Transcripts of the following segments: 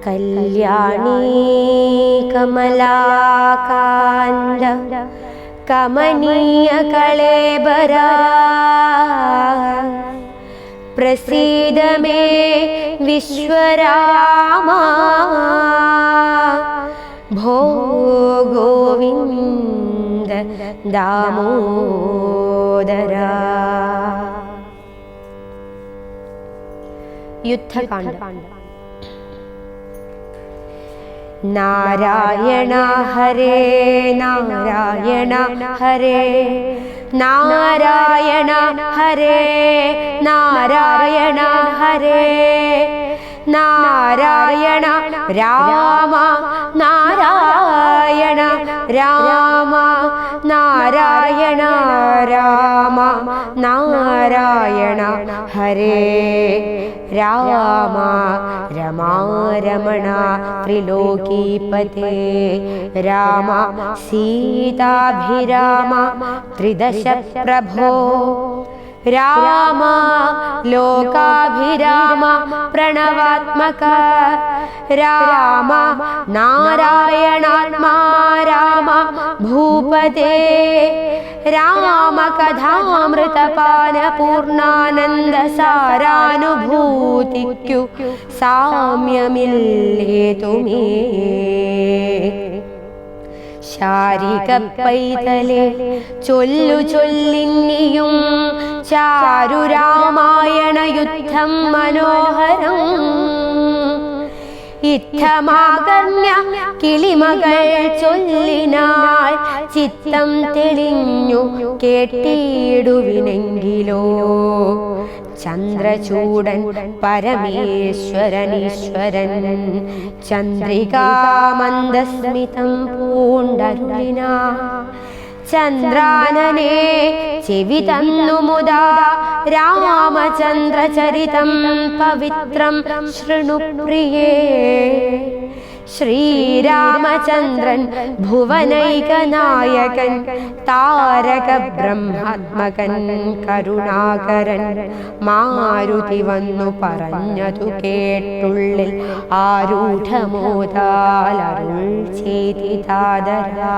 കല്യാണീ കമലാകാന്ത കമനീയ കളേബരാ പ്രസീദ may വിശ്വരാമാ ഭോ Govinda ദാമോദരാ. യുദ്ധകാണ്ഡം. Narayana ഹരേ നാരായണ ഹരേ നാരായണ ഹരേ നാരായണ ഹരേ നാരായണ രാമ നാരായണ രാമ നാരായണ രാമ നാരായണ ഹരേ രാമ രമാരമണ ത്രിലോകീപതേ രാമ സീതാഭിരാമ ത്രിദശ പ്രഭോ രാമ ലോകാഭിരാമ പ്രണവാത്മക രാമ നാരായണാത്മാ രാമ ഭൂപതേ രാമ കഥാമൃതപാന പൂർണ്ണാനന്ദ സാരാനുഭൂതിക്കു സാമ്യമില്ലേതുമേ. ശാരിക പൈതലേ ചൊല്ലു ചൊല്ലിന്നിയും ചാരു രാമായണ യുദ്ധം മനോഹരം. ഇത്തമാകർണ്യ കിളിമകൾ ചൊല്ലിനാൾ ചിത്തം തെളിഞ്ഞു കേട്ടിടുവിനെങ്കിലോ. ചന്ദ്രചൂടൻ പരമേശ്വരനീശ്വരൻ ചന്ദ്രികാമന്ദസ്മിതം പൂണ്ടരുളിനാ. ചന്ദ്രാനനെ ചെവി തന്നു മുദാ രാമചന്ദ്രചരിതം പവിത്രം ശൃണു പ്രിയേ. ശ്രീരാമചന്ദ്രൻ ഭുവനൈകനായകൻ താരക ബ്രഹ്മാത്മകൻ കരുണാകരൻ മാരുതി വന്നു പറഞ്ഞതു കേട്ടുള്ളിൽ ആരൂഢമോദാൽ അരുൾ ചെയ്തിതാദരാ.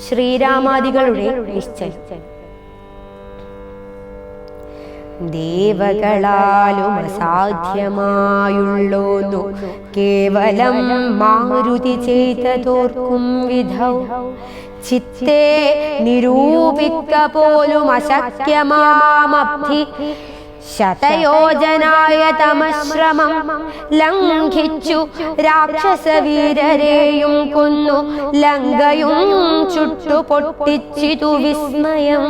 ശ്രീരാമാദികളുടെ നിശ്ചയം. ദേവകളാലും അസാധ്യമായുള്ളോന്നു കേവലം മാരുതി ചെയ്തതോർക്കും വിധൗ. ചിത്തേ നിരൂപിക്ക പോലും അശക്യമാമബ്ധി ശതയോജനായ തമശ്രമം ലംഘിച്ചു രാക്ഷസവീരരെയും കൊന്നു ലങ്കയും ചുട്ടു പൊട്ടിച്ചിതു വിസ്മയം.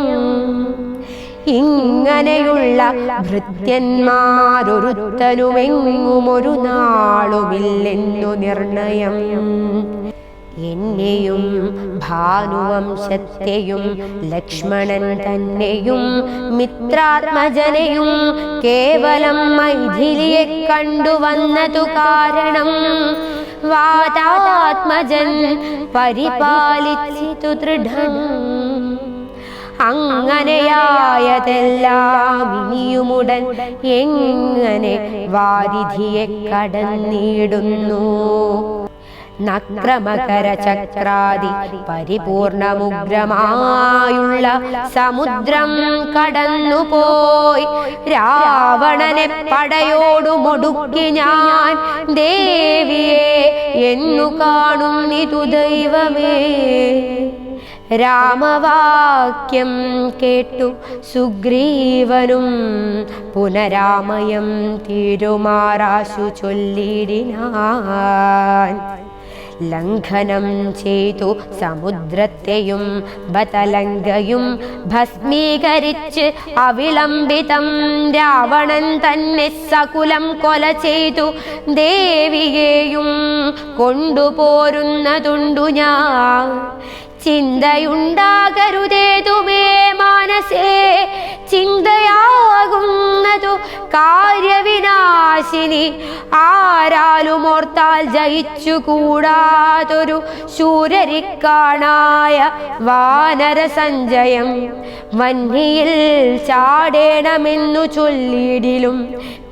ഇങ്ങനെയുള്ള ഭൃത്യന്മാരൊരുത്തനുമെങ്ങുമൊരു നാളുമില്ലെന്നു നിർണയം. എന്നെയും ഭാനുവംശത്തെയും ലക്ഷ്മണൻ തന്നെയും മിത്രാത്മജനെയും കേവലം മൈഥിലിയെ കണ്ടുവന്നതു കാരണം വാതാത്മജൻ പരിപാലിച്ചിതു ദൃഢം. അങ്ങനെയായതെല്ലാം ഇനിയുമുടൻ എങ്ങനെ വാരിധിയെ കടന്നിടുന്നു. നക്രമകര ചക്രാദി പരിപൂർണമുഗ്രമായുള്ള സമുദ്രം കടന്നുപോയി രാവണനെ പടയോടു മുടുക്കി ഞാൻ ദേവിയെ എന്നു കാണുന്നിതു ദൈവമേ. രാമവാക്യം കേട്ടു സുഗ്രീവനും പുനരാമയം തീരുമാറാശു ചൊല്ലിടിനാൻ. ലംഘനം ചെയ്തു സമുദ്രത്തെയും ബതലങ്കയും ഭസ്മീകരിച്ച് അവിളംബിതം രാവണൻ തന്നെ സകുലം കൊല ചെയ്തു ദേവിയെയും കൊണ്ടുപോരുന്നതുണ്ടു ഞാൻ. ചിന്തയുണ്ടാകരുതേതുമേ മാനസേ ചിന്തയാകുന്നതു കാര്യവിനാശിനി ആരാലും ഓർത്താൽ ജയിച്ചുകൂടാതൊരു ശൂരരിക്കാണായ വാനര സഞ്ചയം. വന്യയിൽ ചാടേണമെന്നു ചൊല്ലിടിലും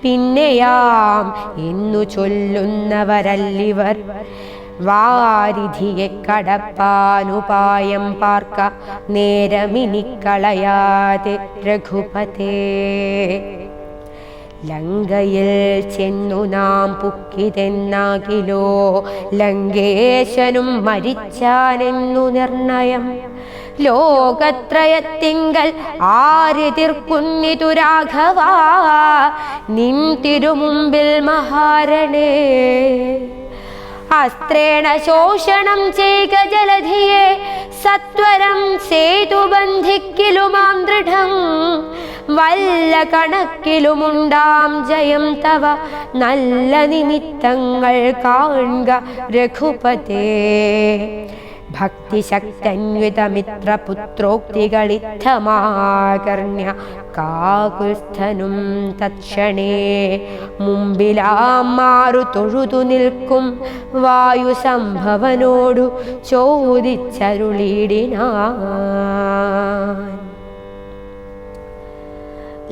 പിന്നെയാം എന്നു ചൊല്ലുന്നവരല്ലിവർ. വാരിധിയെ കടപ്പാനുപായം പാർക്ക നേരമിനിക്കളയാതെ രഘുപതേ. ലങ്കയിൽ ചെന്നു നാം പുക്കിതെന്നാകിലോ ലങ്കേശനും മരിച്ചാനെന്നു നിർണയം. ലോകത്രയത്തിങ്കൽ ആരെതിർക്കുന്നിതു രാഘവാ നിൻ തിരുമുമ്പിൽ മഹാരണേ. അസ്ത്രേണ ശോഷണം ചെയ്ക ജലധിയെ സത്വരം സേതു ബന്ധിക്കിലുമാം ദൃഢം. വല്ല കണക്കിലുമുണ്ടാം ജയം തവ നല്ല നിമിത്തങ്ങൾ കാൺക രഘുപതേ. ഭക്തിശക്തന്വിതമിത്രപുത്രോക്തികളിത്തമാകർണ്യ കാകുൽസ്ഥനും തത്ക്ഷണേ മുമ്പിലാമാറു തൊഴുതു നിൽക്കും വായു സംഭവനോടു ചോദിച്ചരുളിടിനാൻ.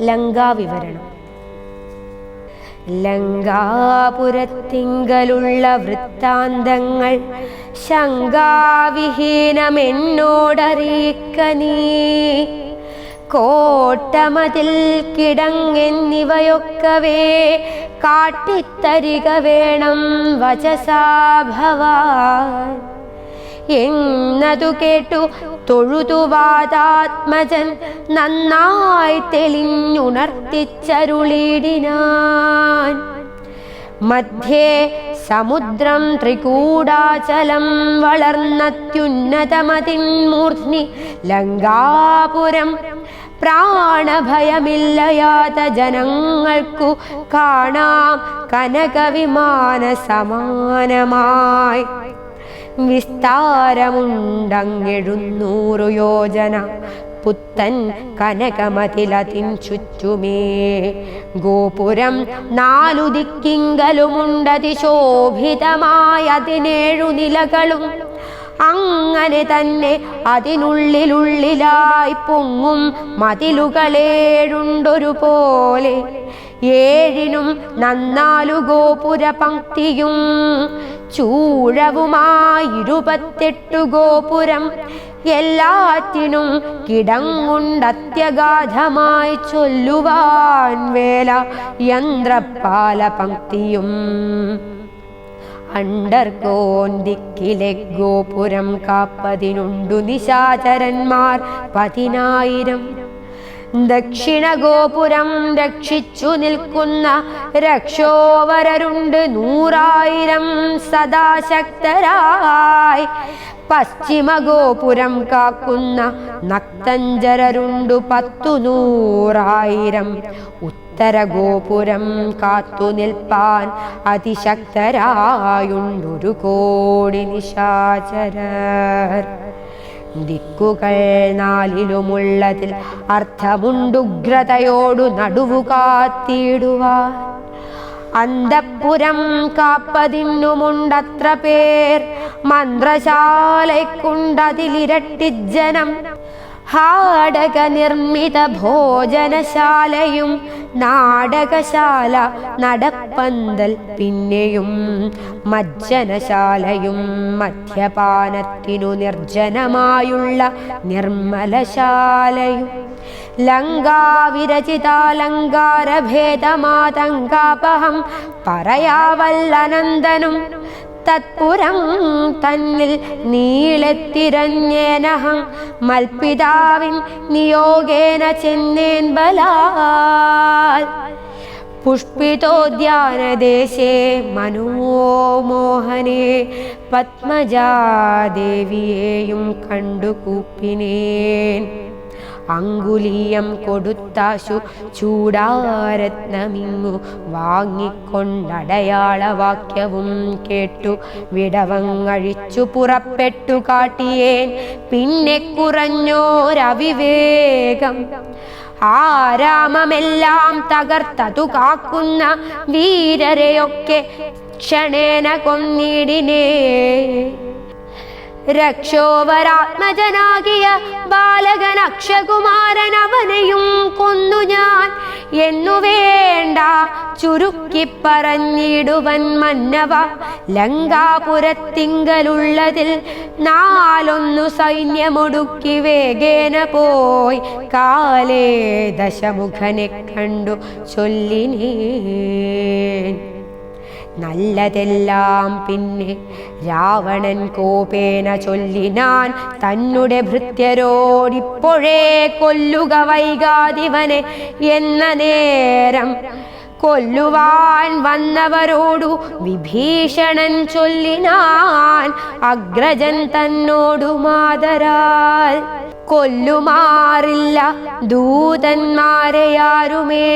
ലങ്കാവിവരണം. ലങ്കാപുരത്തിങ്കലുള്ള വൃത്താന്തങ്ങൾ ശങ്കാവിഹീനമെന്നോടറിയിക്ക നീ. കോട്ടമതിൽ കിടങ്ങെന്നിവയൊക്കവേ കാട്ടിത്തരിക വേണം വചസാ ഭവാൻ. എന്നതു കേട്ടു തൊഴുതുവാദാത്മജൻ നന്നായി തെളിഞ്ഞുണർത്തിച്ചരുളിടിനാൻ. മധ്യേ സമുദ്രം ത്രികൂടാചലം വളർന്നത്യുന്നതമതിൻ മൂർധ്നി ലങ്കാപുരം. പ്രാണഭയമില്ലയാത ജനങ്ങൾക്കു കാണാം കനകവിമാന സമാനമായി. വിസ്താരമുണ്ടങ്ങെഴുന്നൂറു യോജന പുത്തൻ കനകമതിലതിൻ ചുറ്റുമേ. ഗോപുരം 4 ദിക്കിങ്കലുമുണ്ടതിശോഭിതമായ 17 നിലകളും. അങ്ങനെ തന്നെ അതിനുള്ളിലുള്ളിലായി പൊങ്ങും മതിലുകളേഴുണ്ടൊരു പോലെ. 7നും 4 ഗോപുര പങ്ക്തിയും ചൂഴവുമായി 28 ഗോപുരം. എല്ലാറ്റിനും കിടങ്ങുണ്ടത്യഗാധമായി ചൊല്ലുവാൻ വേല യന്ത്രപാല പങ്ക്തിയും. അണ്ടർകോൻ ദിക്കിലെ ഗോപുരം കാപ്പതിനുണ്ടു നിശാചരന്മാർ 10,000. ദക്ഷിണ ഗോപുരം രക്ഷിച്ചു നിൽക്കുന്ന രക്ഷോവരരുണ്ട് 100,000 സദാശക്തരായി. പശ്ചിമ ഗോപുരം കാക്കുന്ന നക്തഞ്ചരരുണ്ടു 10,100,000. ഉത്തര ഗോപുരം കാത്തു നിൽപ്പാൻ അതിശക്തരായുണ്ടൊരു കോടി നിശാചരർ. ദിക്കുകൾ 4ലുമുള്ളതിൽ അർത്ഥമുണ്ടുഗ്രതയോടു നടുവു കാത്തിടുവാൻ. അന്തഃപുരം കാപ്പതിനുമുണ്ടത്ര പേർ മന്ത്രശാലയ്ക്കുണ്ടതിലിരട്ടിജനം. ഹാടക നിർമ്മിത ഭോജനശാലയും നാടകശാല നടപ്പന്തൽ പിന്നെയും മജ്ജനശാലയും മദ്യപാനത്തിനു നിർജ്ജനമായുള്ള നിർമ്മലശാലയും. ലങ്കാവിരചിതാലങ്കാരഭേദമാതങ്കാപഹം പറയാവല്ലനന്ദനും. തത്പുരം തന്നിൽ നീളത്തിരഞ്ഞേനഹം മൽപിതാവിൻ നിയോഗേന ചെന്നേൻ ബലാൽ. പുഷ്പിതോദ്യാനദേശേ മനോമോഹനേ പത്മജാദേവിയെയും കണ്ടു കൂപ്പിനേൻ. അങ്കുലീയം കൊടുത്താശു ചൂടാരത്നമിങ്ങു വാങ്ങിക്കൊണ്ടടയാളവാക്യവും കേട്ടു വിടവങ്ങഴിച്ചു പുറപ്പെട്ടു കാട്ടിയേൻ. പിന്നെ കുറഞ്ഞോരവിവേകം ആരാമമെല്ലാം തകർത്തതു കാക്കുന്ന വീരരെയൊക്കെ ക്ഷണേന കൊന്നിടിനേ. രക്ഷോവരാത്മജനാകിയ ബാലകൻ അക്ഷകുമാരൻ അവനെയും കൊന്നു ഞാൻ എന്നു വേണ്ട ചുരുക്കി പറഞ്ഞിടുവൻ മന്നവ. ലങ്കാപുരത്തിങ്കലുള്ളതിൽ 4 സൈന്യമൊടുക്കി വേഗേന പോയി കാലേ ദശമുഖനെ കണ്ടു ചൊല്ലിനേൻ. നല്ലതെല്ലാം പിന്നെ രാവണൻ കോപേന ചൊല്ലിനാൻ തന്നെ ഭൃത്യരോടിപ്പോഴേ കൊല്ലുക വൈകാതിവനെ എന്ന നേരം. കൊല്ലുവാൻ വന്നവരോടു വിഭീഷണൻ ചൊല്ലിനാൻ അഗ്രജൻ തന്നോടു മാതരാൽ. കൊല്ലുമാറില്ല ദൂതന്മാരെയാരുമേ,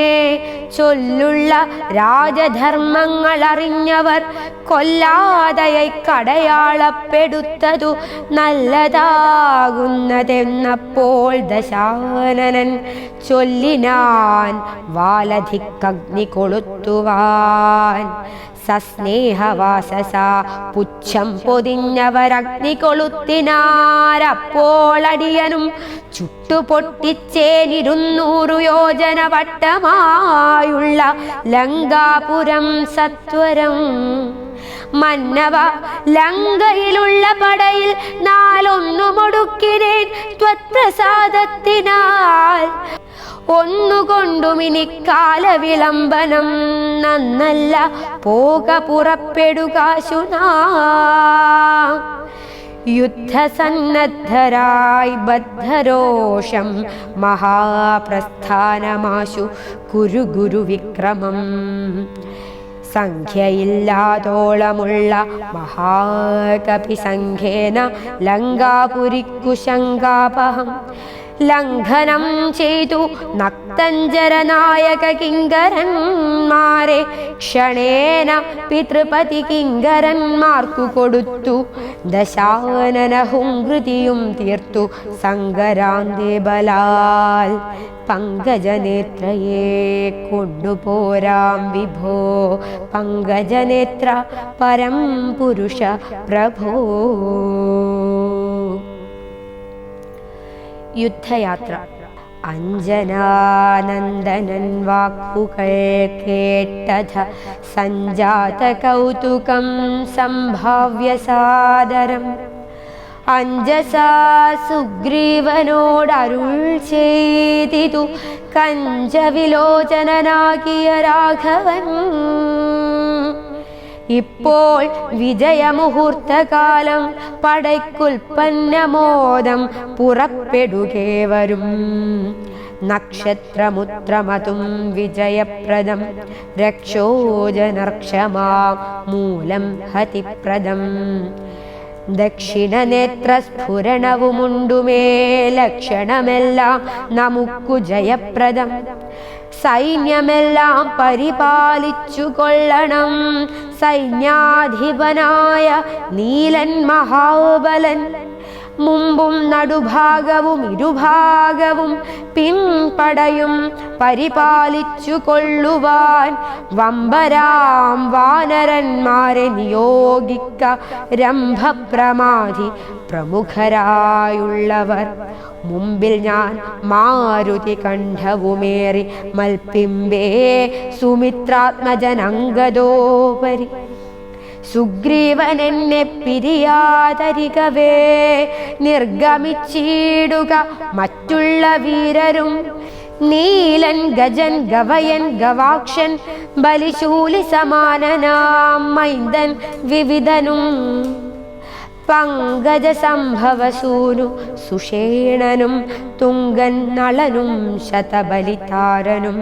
ചൊല്ലുള്ള രാജധർമ്മങ്ങൾ അറിഞ്ഞവർ കൊല്ലാതെയായി കടയാളപ്പെടുത്തതു നല്ലതാകുന്നതെന്നപ്പോൾ ദശാനനൻ ചൊല്ലിനാൻ വാലധിക്കഗ്നി കൊളുത്തുവാൻ. സസ്നേഹവാസസ പുച്ഛം പൊതിഞ്ഞവരഗ്നി കൊളുത്തിനാരപ്പോളടിയനും ചുട്ടുപൊട്ടിച്ചേനിരുന്നൂറു യോജന വട്ടമായുള്ള ലങ്കാപുരം സത്വരം. മന്നവ, ലങ്കയിലുള്ള പടയിൽ 4 മുടുക്കിനേൻ ത്വത്പ്രസാദത്തിനാൽ. ഒന്നുകൊണ്ടുമിനിക്കാല വിളംബനം നന്നല്ല, പോക പുറപ്പെടുകാശുനാ. യുദ്ധസന്നദ്ധരായി ബദ്ധരോഷം മഹാപ്രസ്ഥാനമാശു കുരു ഗുരു വിക്രമം. സംഖ്യയില്ലാതോളമുള്ള മഹാകപി സംഖ്യേന ലങ്കാപുരിക്കു ശങ്കാപഹം. ലംഘനം ചെയ്തു നക്തഞ്ചരനായക കിങ്കരന്മാരെ ക്ഷണേന പിതൃപതി കിങ്കരന്മാർക്കു കൊടുത്തു. ദശാനന ഹുങ്കൃതിയും തീർത്തു സങ്കരാന്തേ ബലാൽ. പങ്കജനേത്രയെ കൊണ്ടുപോരാം വിഭോ, പങ്കജനേത്ര പരം പുരുഷ പ്രഭോ. യുദ്ധയാത്ര. അഞ്ജനാനന്ദനൻ വാക്കുകൾ കേട്ടഥ സഞ്ജാത കൗതുകം സംഭാവ്യ സാദരം. അഞ്ജസാ സുഗ്രീവനോടരുൾ ചെയ്തിതു കഞ്ചവിലോചനനാകിയ രാഘവൻ. ഇപ്പോൾ വിജയമുഹൂർത്തകാലം പടയ്ക്കുൽപ്പന്നമോദം പുറപ്പെടുകേവരും. നക്ഷത്രമുത്രമതും വിജയപ്രദം രക്ഷോജനർക്ഷമാ മൂലം ഹതിപ്രദം. ദക്ഷിണനേത്രസ്ഫുരണവുമുണ്ടുമേ ലക്ഷണമെല്ലാം നമുക്കു ജയപ്രദം. സൈന്യമെല്ലാം പരിപാലിച്ചു കൊള്ളണം സൈന്യാധിപനായ നീലൻ മഹാബലൻ. മുമ്പും നടുഭാഗവും ഇരുഭാഗവും പിൻപടയും പരിപാലിച്ചു കൊള്ളുവാൻ വമ്പരാം വാനരന്മാരെ നിയോഗിക്ക. രംഭപ്രമാധി പ്രമുഖരായുള്ളവർ മുമ്പിൽ ഞാൻ മാരുതി കണ്ഠവുമേറി മൽപ്പിമ്പേ സുമിത്രാത്മജനങ്കദോപരി. സുഗ്രീവനെന്നെ പിരിയാതരികവേ നിർഗമിച്ചിടുക മറ്റുള്ള വീരരും. നീലൻ ഗജൻ ഗവയൻ ഗവാക്ഷൻ ബലിശൂലി സമാനനാം മൈന്ദൻ വിവിധനും. പങ്കജ സംഭവസൂനു സുഷേണനും തുങ്കൻ നളനും ശതബലിതാരനും.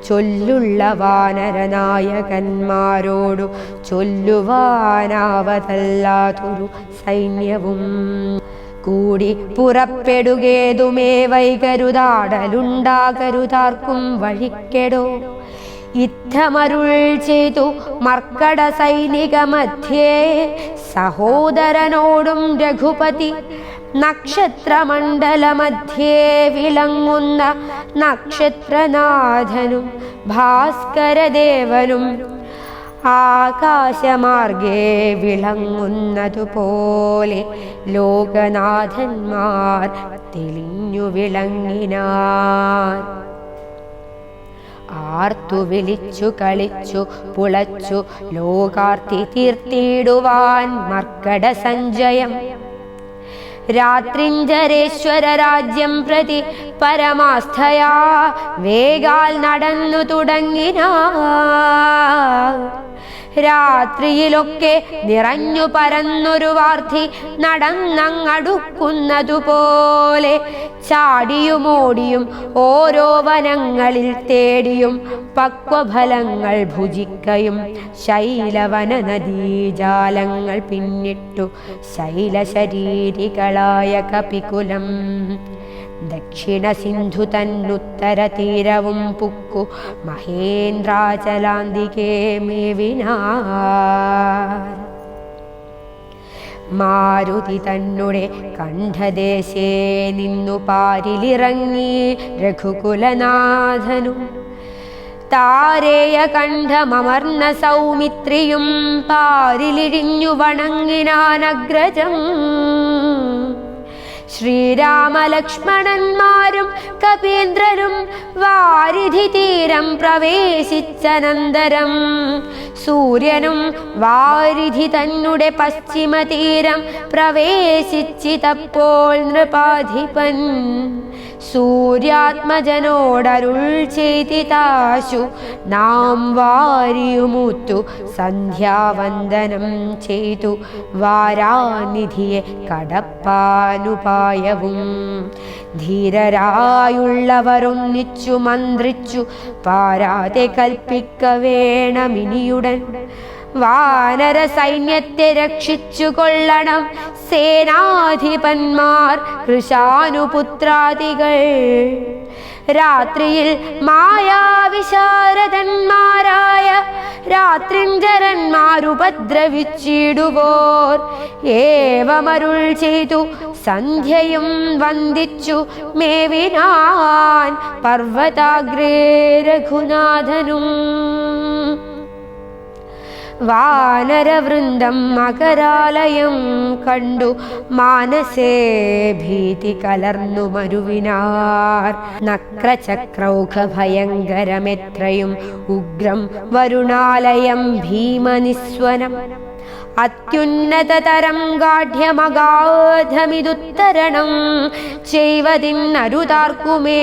ചൊല്ലുള്ള വാനരനായകന്മാരോടു ചൊല്ലുവാനാവതല്ലാതൊരു സൈന്യവും. കൂടി പുറപ്പെടുകേതുമേ വൈകരുതാടലുണ്ടാകരുതാർക്കും വഴിക്കെടോ. യുദ്ധമരുൾ ചെയ്തു മർക്കട സൈനിക മധ്യേ സഹോദരനോടും രഘുപതി. നക്ഷത്രമണ്ഡല മധ്യേ വിളങ്ങുന്ന നക്ഷത്രനാഥനും ഭാസ്കരദേവനും ആകാശമാർഗേ വിളങ്ങുന്നതുപോലെ ലോകനാഥന്മാർ തെളിഞ്ഞു വിളങ്ങിനാർ. ആർത്തു വിളിച്ചു കളിച്ചു പുളച്ചു ലോകാർത്തി തീർത്തിടുവാൻ മർക്കട സഞ്ജയം. രാത്രിഞ്ചരേശ്വര രാജ്യം പ്രതി പരമാസ്ഥയാ വേഗാൽ നടന്നു തുടങ്ങിനാർ. രാത്രിയിലൊക്കെ നിറഞ്ഞു പരന്നൊരു വാർത്തി നടന്നങ്ങടുക്കുന്നതുപോലെ ചാടിയുമോടിയും ഓരോ വനങ്ങളിൽ തേടിയും പക്വഫലങ്ങൾ ഭുജിക്കയും ശൈലവന നദീജാലങ്ങൾ പിന്നിട്ടു ശൈലശരീരികളായ കപികുലം. ദക്ഷിണ സിന്ധു തന്നുത്തര തീരവും പുക്കു മഹേന്ദ്രാചലാന്തികേ മേവിനാർ. മാരുതി തന്നെ കണ്ഠദേശേ നിന്നു പാരിലിറങ്ങി രഘുകുലനാഥനും താരേയ കണ്ഠമർന്ന സൗമിത്രിയും പാരിലിഴിഞ്ഞു വണങ്ങിനാനഗ്രജം. ശ്രീരാമലക്ഷ്മണന്മാരും കപീന്ദ്രരും വാരിധി തീരം പ്രവേശിച്ചനന്തരം സൂര്യനും വാരിധി തന്നെ പശ്ചിമ തീരം പ്രവേശിച്ചിതപ്പോൾ നൃപാധിപൻ സൂര്യാത്മജനോടരുൾ ചെയ്തിതാശു നാം വാരിയുമുത്തു സന്ധ്യാവന്ദനം ചെയ്തു വാരാനിധിയെ കടപ്പാനുപായവും. ധീരരായുള്ളവരൊന്നിച്ചു മന്ത്രിച്ചു പാരാതെ കൽപ്പിക്ക വേണമിനിയുടൻ. വാനര സൈന്യത്തെ രക്ഷിച്ചു കൊള്ളണം സേനാധിപന്മാർ കൃശാനുപുത്രാദികൾ. രാത്രിയിൽ മായാവിശാരദന്മാരായ രാത്രിഞ്ചരന്മാരുപദ്രവിച്ചിടുവോർ ഏവമരുൾ ചെയ്തു സന്ധ്യയും വന്ദിച്ചു മേവിനാൻ പർവ്വതാഗ്രേ രഘുനാഥനും. വാനരവൃന്ദം മകരാലയം കണ്ടു മാനസേ ഭീതി കലർന്നു മരുവിനാർ. നക്രചക്രൗഘ ഭയങ്കരമെത്രയും ഉഗ്രം വരുണാലയം ഭീമനിസ്വനം. അത്യുന്നതതരം ഗാഢ്യമഗാധമിതുത്തരണം ചെയ്വതിന്നരുതാർക്കുമേ.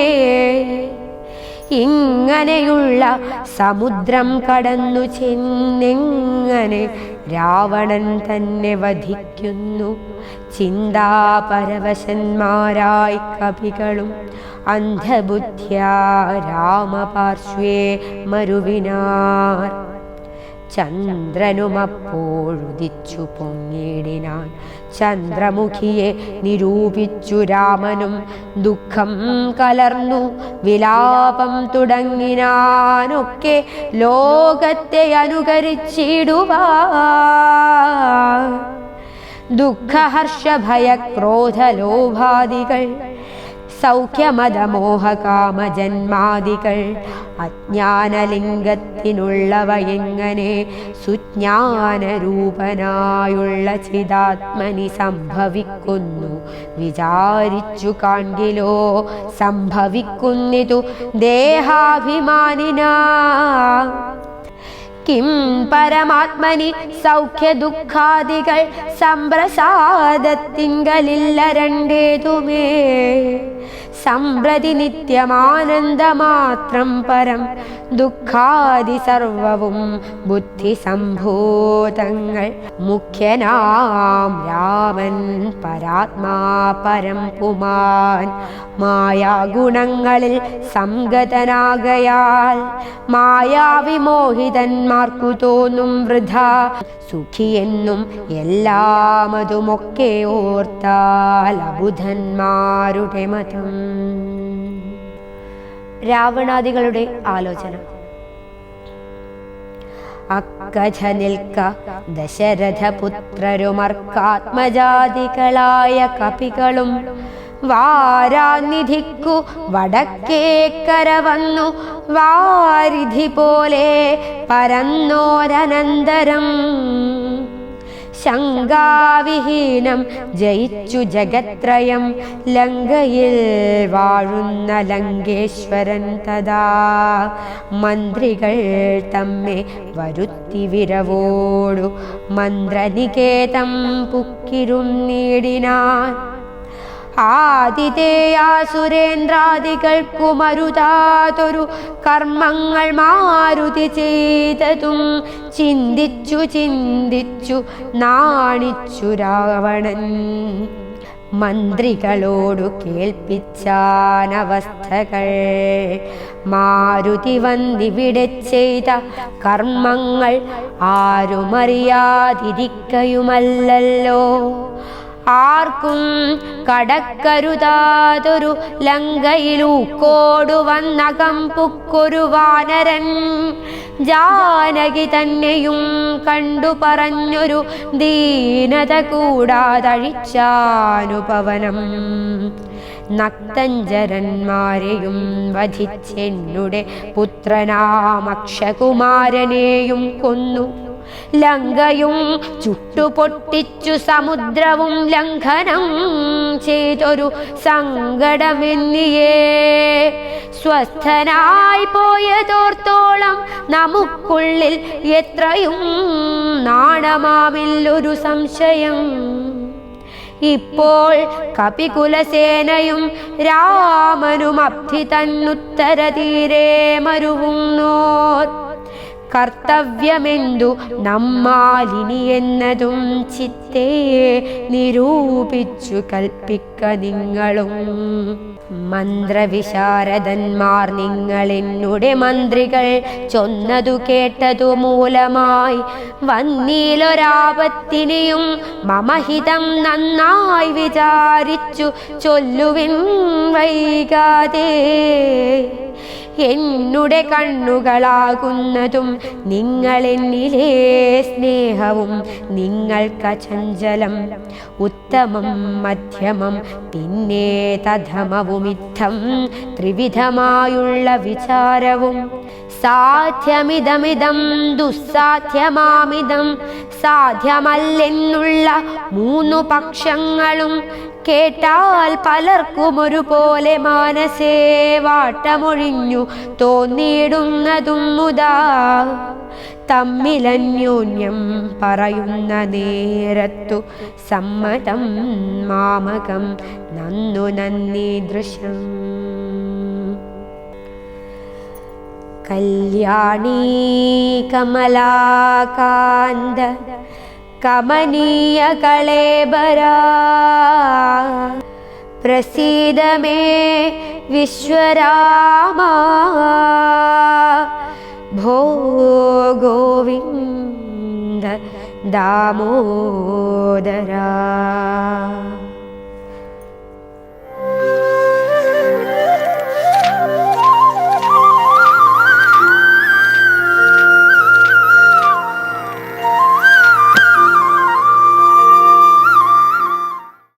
ഇങ്ങനെയുള്ള സമുദ്രം കടന്നു ചെന്നെങ്ങനെ രാവണൻ തന്നെ വധിക്കുന്നു. ചിന്താപരവശന്മാരായി കവികളും അന്ധബുദ്ധ്യാ രാമപാർശ്വേ മരുവിനാർ. ചന്ദ്രനുമപ്പോഴുദിച്ചു പൊങ്ങിടിനാൻ ചന്ദ്രമുഖിയെ നിരൂപിച്ചു രാമനും. ദുഃഖം കലർന്നു വിലാപം തുടങ്ങിനാനൊക്കെ ലോകത്തെ അനുകരിച്ചിടുവാൻ. ദുഃഖഹർഷഭയക്രോധലോഭാദികൾ സൗഖ്യമതമോഹകാമജന്മാദികൾ അജ്ഞാനലിംഗത്തിനുള്ളവ എങ്ങനെ സുജ്ഞാനരൂപനായുള്ള ചിദാത്മനി സംഭവിക്കുന്നു വിചാരിച്ചു കാൺകിലോ. സംഭവിക്കുന്നിതു ദേഹാഭിമാനിനാ കിം പരമാത്മനി സൗഖ്യദുഃഖാദികൾ സംപ്രസാദത്തിങ്കലില്ല രണ്ടേതുമേ. സംപ്രതി നിത്യമാനന്ദമാത്രം പരം ദുഃഖാദി സർവവും ബുദ്ധിസംഭൂതങ്ങൾ. മുഖ്യനാം രാമൻ പരാത്മാ പരം പുമാൻ മായാഗുണങ്ങളിൽ സംഗതനാകയാൽ മായാവിമോഹിതന്മാർക്കു തോന്നും വൃഥ സുഖിയെന്നും എല്ലാമതുമൊക്കെ ഓർത്താൽ അബുധന്മാരുടെ മതം. രാവണാദികളുടെ ആലോചന. അക്കഥ നിൽക്ക ദശരഥപുത്രരുമർക്കാത്മജാതികളായ കപികളും വാരാനിധിക്കു വടക്കേക്കര വന്നു വാരിധി പോലെ പരന്നോരനന്തരം ശങ്കാവിഹീനം ജയിച്ചു ജഗത്രയം ലങ്കയിൽ വാഴുന്ന ലങ്കേശ്വരൻ തഥാ മന്ത്രികൾ തമ്മെ വരുത്തി വിരവോടു മന്ത്രനികേതം പുക്കിരുന്നീടിനാൻ ആതിഥേയാസുരേന്ദ്രാദികൾക്കു മരുതാതൊരു കർമ്മങ്ങൾ മാരുതി ചെയ്തതും ചിന്തിച്ചു ചിന്തിച്ചു നാണിച്ചു രാവണൻ മന്ത്രികളോടു കേൾപ്പിച്ചാനവസ്ഥകൾ മാരുതി വന്നിവിടെ ചെയ്ത കർമ്മങ്ങൾ ആരുമറിയാതിരിക്കയുമല്ലല്ലോ ആർക്കും കടക്കരുതാതൊരു ലങ്കയിലൂക്കോടു വന്നകം പുക്കൊരു വാനരൻ ജാനകി തന്നെയും കണ്ടു പറഞ്ഞൊരു ദീനത കൂടാതഴിച്ചാനുപവനം നക്തഞ്ചരന്മാരെയും വധിച്ചെന്നുടെ പുത്രനാമക്ഷകുമാരനെയും കൊന്നു ലങ്കയും ചുട്ടുപൊട്ടിച്ചു സമുദ്രവും ലംഘനം ചെയ്തൊരു സങ്കടമെന്നിയേ സ്വസ്ഥനായി പോയതോർത്തോളം നമുക്കുള്ളിൽ എത്രയും നാണമാവില്ലൊരു സംശയം ഇപ്പോൾ കപികുലസേനയും രാമനും അബ്ധി തന്നുത്തര തീരെ മരുവുന്നോർ കർത്തവ്യമെന്തു നമ്മാലിനി എന്നതും ചിത്തേ നിരൂപിച്ചു കൽപ്പിക്ക നിങ്ങളും മന്ത്രവിശാരദന്മാർ നിങ്ങളെന്നുടെ മന്ത്രികൾ ചൊന്നതു കേട്ടതു മൂലമായി വന്നീലൊരാപത്തിനെയും മമഹിതം നന്നായി വിചാരിച്ചു ചൊല്ലുവിൻ വൈകാതെ എന്നുടെ കണ്ണുകളാകുന്നതും നിങ്ങളെന്നിലെ സ്നേഹവും നിങ്ങൾക്കചഞ്ചലം ഉത്തമം മധ്യമം പിന്നെ തധമവുമിത്തം ത്രിവിധമായുള്ള വിചാരവും സാധ്യമിതമിതം ദുസ്സാധ്യമാമിതം സാധ്യമല്ലെന്നുള്ള മൂന്നു പക്ഷങ്ങളും കേട്ടാൽ പലർക്കും ഒരുപോലെ മാനസേ വാട്ടമൊഴിഞ്ഞു തോന്നിയിടുന്നതും മുതാ തമ്മിലന്യോന്യം പറയുന്ന നേരത്തു സമ്മതം മാമകം നന്നു നന്ദീദൃശം കല്യാണീ കമലാകാന്ത കമനീയ കളേബരാ പ്രസീദ മേ വിശ്വരാമ ഭോ ഗോവിന്ദ ദാമോദരാ.